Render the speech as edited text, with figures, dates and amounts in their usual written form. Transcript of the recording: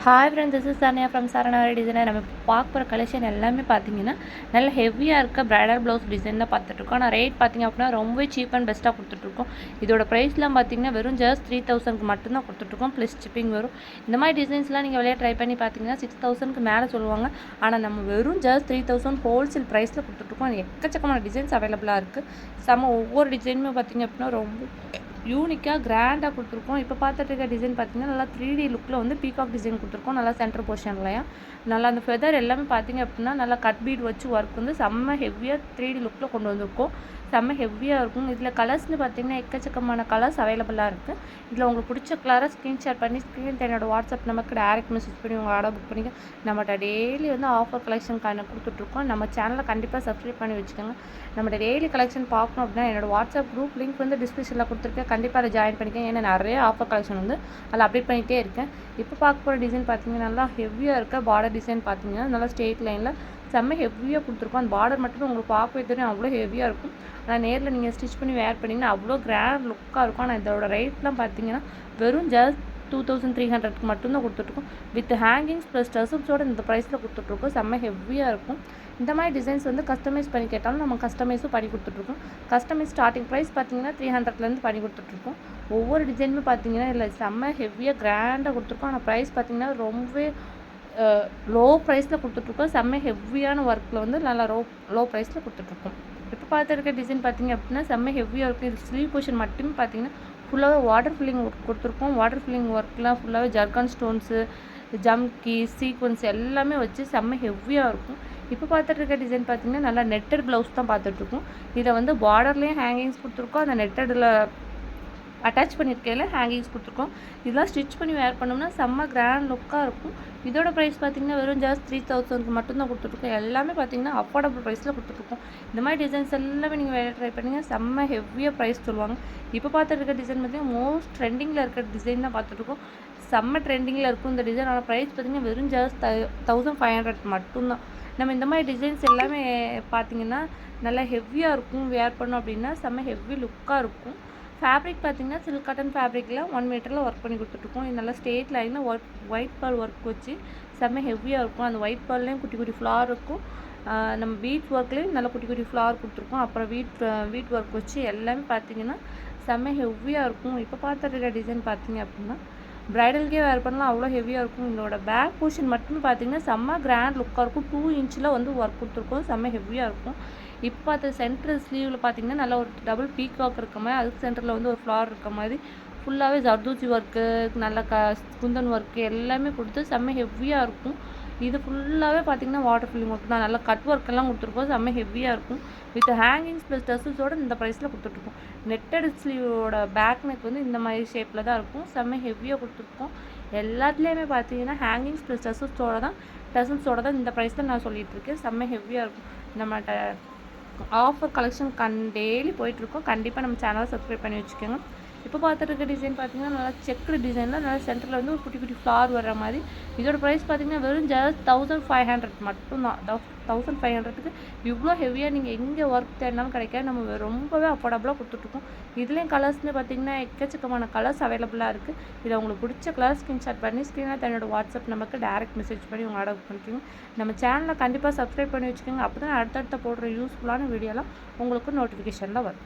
Hi friends, this is Sania from சரணாரி designer. நம்ம பார்க்க போகிற கலெக்ஷன் எல்லாமே பார்த்தீங்கன்னா நல்ல ஹெவியாக இருக்க பிரைடல் ப்ளவுஸ் டிசைன் தான் பார்த்துட்ருக்கோம். ஆனால் ரேட் பார்த்திங்க அப்படின்னா ரொம்ப சீப் அண்ட் பெஸ்ட்டாக கொடுத்துட்ருக்கோம். இதோட ப்ரைஸ்லாம் பார்த்திங்கன்னா வெறும் ஜஸ்ட் 3000க்கு மட்டும்தான் கொடுத்துட்ருக்கோம். ப்ளஸ் ஷிப்பிங் வரும். இந்த மாதிரி டிசைன்ஸ்லாம் நீங்கள் வெளியே ட்ரை பண்ணி பார்த்தீங்கன்னா 6000க்கு மேலே சொல்லுவாங்க. ஆனால் நம்ம வெறும் ஜஸ்ட் 3000 ஹோல்சேல் ப்ரைஸில் கொடுத்துட்ருக்கோம். எக்கச்சக்கமான டிசைன்ஸ் அவைலபிளாக இருக்குது. ஒவ்வொரு டிசைனுமே பார்த்திங்க அப்படின்னா ரொம்ப யூனிக்காக கிராண்டாக கொடுத்துருக்கோம். இப்போ பார்த்துட்டு இருக்க டிசைன் பார்த்திங்கன்னா நல்லா 3D லுக்கில் வந்து பீகாக் டிசைன் கொடுத்துருக்கோம். நல்லா சென்டர் போர்ஷன்லையா நல்லா அந்த ஃபெதர் எல்லாமே பார்த்திங்க அப்படின்னா நல்லா கட் பீட் வச்சு ஒர்க் வந்து செம்ம ஹெவியாக 3D லுக்கில் கொண்டு வந்திருக்கோம். செம்ம ஹெவியாக இருக்கும். இதில் கலர்ஸ்னு பார்த்திங்கன்னா எக்கச்சக்கமான கலர்ஸ் அவைலபிளாக இருக்குது. இதில் உங்களுக்கு பிடிச்ச கலரை ஸ்க்ரீன்ஷாட் பண்ணி என்னோடய வாட்ஸ்அப் நமக்கு டேரெக்ட் மெசேஜ் பண்ணி உங்கள் ஆர்டர் புக் பண்ணிக்க. நம்மகிட்ட டெய்லி வந்து ஆஃபர் கலெக்ஷனுக்கான கொடுத்துட்ருக்கோம். நம்ம சேனலை கண்டிப்பாக சப்ஸ்கிரைப் பண்ணி வச்சுக்கோங்க. நம்மளோட டெய்லி கலெக்ஷன் பார்க்கணும் அப்படின்னா என்னோடய வாட்ஸ்அப் குரூப் லிங்க் வந்து டிஸ்கிரிப்ஷனில் கொடுத்துருக்கேன். கண்டிப்பாக அதை ஜாயின் பண்ணிக்கேன். ஏன்னா நிறைய ஆஃபர் கலெக்ஷன் வந்து அதில் அப்டேட் பண்ணிகிட்டே இருக்கேன். இப்போ பார்க்க போகிற டிசைன் பார்த்திங்கன்னா நல்லா ஹெவியாக இருக்க பார்டர் டிசைன் பார்த்திங்கன்னா நல்லா ஸ்ட்ரெயிட் லைனில் செம்ம ஹெவியாக கொடுத்துருக்கோம். அந்த பார்டர் மட்டும் உங்களுக்கு பார்க்கவே தெரியும், அவ்வளோ ஹெவியாக இருக்கும். ஆனால் நேரில் நீங்கள் ஸ்டிச் பண்ணி வேர் பண்ணிங்கன்னா அவ்வளோ கிராண்ட் லுக்காக இருக்கும். ஆனால் இதோட ரேட்லாம் பார்த்தீங்கன்னா வெறும் ஜஸ்ட் 2300க்கு மட்டும்தான் கொடுத்துட்ருக்கோம். வித் ஹேங்கிங்ஸ் ப்ளஸ் டசல்ஸோட இந்த ப்ரைஸில் கொடுத்துட்ருக்கோம். செம்ம ஹெவியாக இருக்கும். இந்த மாதிரி டிசைன்ஸ் வந்து கஸ்டமைஸ் பண்ணி கேட்டாலும் நம்ம கஸ்டமைஸும் பண்ணி கொடுத்துட்ருக்கோம். கஸ்டமைஸ் ஸ்டார்டிங் ப்ரைஸ் பார்த்தீங்கன்னா 300லேருந்து பண்ணி கொடுத்துட்ருக்கோம். ஒவ்வொரு டிசைனுமே பார்த்தீங்கன்னா இல்லை செம்ம ஹெவியாக கிராண்டாக கொடுத்துருக்கோம். ஆனால் ப்ரைஸ் பார்த்தீங்கன்னா ரொம்பவே லோ ப்ரைஸில் கொடுத்துட்ருக்கோம். செம்ம ஹெவியான ஒர்க்கில் வந்து நல்லா லோ ப்ரைஸில் கொடுத்துட்ருக்கோம். இப்போ பார்த்துருக்க டிசைன் பார்த்திங்க அப்படின்னா செம்ம ஹெவியாக இருக்குது. இது ஸ்லீவ் போர்ஷன் மட்டும் பார்த்திங்கன்னா ஃபுல்லாகவே வாட்டர் ஃபில்லிங் ஒர்க் கொடுத்துருக்கோம். வாட்டர் ஃபில்லிங் ஒர்க்லாம் ஃபுல்லாகவே ஜர்கான் ஸ்டோன்ஸு, ஜம்கி, சீக்வன்ஸ் எல்லாமே வச்சு செம்ம ஹெவியாக இருக்கும். இப்போ பார்த்துட்டு இருக்க டிசைன் பார்த்திங்கன்னா நல்லா நெட்டட் ப்ளவுஸ் தான் பார்த்துட்ருக்கோம். இதில் வந்து பார்டர்லேயும் ஹேங்கிங்ஸ் கொடுத்துருக்கோம். அந்த நெட்டடில் அட்டாச் பண்ணியிருக்கையில் ஹேங்கிங்ஸ் கொடுத்துருக்கோம். இதெல்லாம் ஸ்டிச் பண்ணி வேர் பண்ணோம்னா செம்ம கிராண்ட் லுக்காக இருக்கும். இதோட ப்ரைஸ் பார்த்திங்கன்னா வெறும் ஜஸ்ட் 3000க்கு மட்டும்தான் கொடுத்துட்ருக்கோம். எல்லாமே பார்த்திங்கன்னா அஃபோர்டபுள் ப்ரைஸில் கொடுத்துட்ருக்கோம். இந்த மாதிரி டிசைன்ஸ் எல்லாமே நீங்கள் வேறு ட்ரை பண்ணிங்க. செம்ம ஹெவியாக ப்ரைஸ் சொல்லுவாங்க. இப்போ பார்த்துட்டு இருக்க டிசைன் பார்த்திங்கன்னா மோஸ்ட் ட்ரெண்டிங்கில் இருக்கிற டிசைன் தான் பார்த்துட்ருக்கோம். செம்ம ட்ரெண்டிங்கில் இருக்கும் இந்த டிசைன். ஆனால் ப்ரைஸ் பார்த்திங்கன்னா வெறும் ஜஸ்ட் 1500 மட்டும்தான். நம்ம இந்த மாதிரி டிசைன்ஸ் எல்லாமே பார்த்திங்கன்னா நல்லா ஹெவியாக இருக்கும். வேர் பண்ணோம் அப்படின்னா செம்ம ஹெவி லுக்காக இருக்கும். ஃபேப்ரிக் பார்த்திங்கன்னா சில்க் காட்டன் ஃபேப்ரிக்கில் 1 மீட்டரில் ஒர்க் பண்ணி கொடுத்துட்ருக்கோம். இது நல்லா ஸ்ட்ரெயிட் லைனில் ஒயிட் பால் ஒர்க் வச்சு செம்ம ஹெவியாக இருக்கும். அந்த ஒயிட் பால்லேயும் குட்டி குட்டி ஃப்ளார் இருக்கும். நம்ம பீட் ஒர்க்லேயும் நல்லா குட்டி குட்டி ஃப்ளார் கொடுத்துருக்கோம். அப்புறம் வீட் ஒர்க் வச்சு எல்லாமே பார்த்திங்கன்னா செம்ம ஹெவியாக இருக்கும். இப்போ பார்த்துருக்க டிசைன் பார்த்திங்க அப்படின்னா ப்ரைடலுக்கே வேர் பண்ணலாம், அவ்வளோ ஹெவியாக இருக்கும். இதோட பேக் போர்ஷன் மட்டும் பார்த்திங்கன்னா செம்ம கிராண்ட் லுக்காக இருக்கும். 2 இன்ச்சில் வந்து ஒர்க் கொடுத்துருக்கோம். செம்ம ஹெவியாக இருக்கும். இப்போ பார்த்து சென்டர் ஸ்லீவில் பார்த்திங்கன்னா நல்லா ஒரு டபுள் பீகாக் இருக்க மாதிரி, அதுக்கு சென்டரில் வந்து ஒரு ஃப்ளார் இருக்க மாதிரி ஃபுல்லாகவே ஜர்தூசி ஒர்க்கு, நல்ல குந்தன் ஒர்க்கு எல்லாமே கொடுத்து செம்ம ஹெவியாக இருக்கும். இது ஃபுல்லாகவே பார்த்திங்கன்னா வாட்டர் ஃபில்லிங் ஒர்க் தான். நல்லா கட் ஒர்க்கெல்லாம் கொடுத்துருக்கோம். செம்ம ஹெவியாக இருக்கும். வித் ஹேங்கிங்ஸ் ப்ளஸ் டசல்ஸோட இந்த ப்ரைஸில் கொடுத்துட்ருக்கோம். நெட்டட் ஸ்லீவோட பேக் நெக் வந்து இந்த மாதிரி ஷேப்பில் தான் இருக்கும். செம்ம ஹெவியாக கொடுத்துருக்கோம். எல்லாத்துலேயுமே பார்த்திங்கன்னா ஹேங்கிங்ஸ் ப்ளஸ் டசல்ஸோட தான் இந்த ப்ரைஸில் நான் சொல்லிகிட்ருக்கேன். செம்ம ஹெவியாக இருக்கும். நம்மகிட்ட ஆஃபர் கலெக்ஷன் டெய்லி போயிட்டுருக்கோம். கண்டிப்பாக நம்ம சேனலை சப்ஸ்கிரைப் பண்ணி வச்சுக்கோங்க. இப்போ பார்த்துட்டு இருக்க டிசைன் பார்த்திங்கன்னா நல்லா செக்குடு டிசைனில் நல்லா சென்டரில் வந்து ஒரு குட்டி குட்டி ஃப்ளார் வர்ற மாதிரி. இதோட ப்ரைஸ் பார்த்திங்கன்னா வெறும் ஜஸ்ட் 1500 மட்டும்தான். 1500க்கு இவ்வளோ ஹெவியாக நீங்கள் எங்கே ஒர்க் தேடினாலும் கிடைக்காது. நம்ம ரொம்பவே அஃபோர்டபுளாக கொடுத்துட்ருக்கோம். இதுலேயும் கலர்ஸ்னு பார்த்திங்கன்னா எக்கச்சக்கமான கலர்ஸ் அவைலபிளாக இருக்குது. இதில் உங்களுக்கு பிடிச்ச கலர் ஸ்க்ரீன்ஷாட் பண்ணி ஸ்க்ரீனில் தன்னோட வாட்ஸ்அப் நமக்கு டேரெக்ட் மெசேஜ் பண்ணி உங்கள் ஆர்டர் பண்ணிக்கோங்க. நம்ம சேனலை கண்டிப்பாக சப்ஸ்கிரைப் பண்ணி வச்சுக்கோங்க. அப்போ தான் அடுத்தடுத்த போடுற யூஸ்ஃபுல்லான வீடியோலாம் உங்களுக்கு நோட்டிஃபிகேஷனில் வரும்.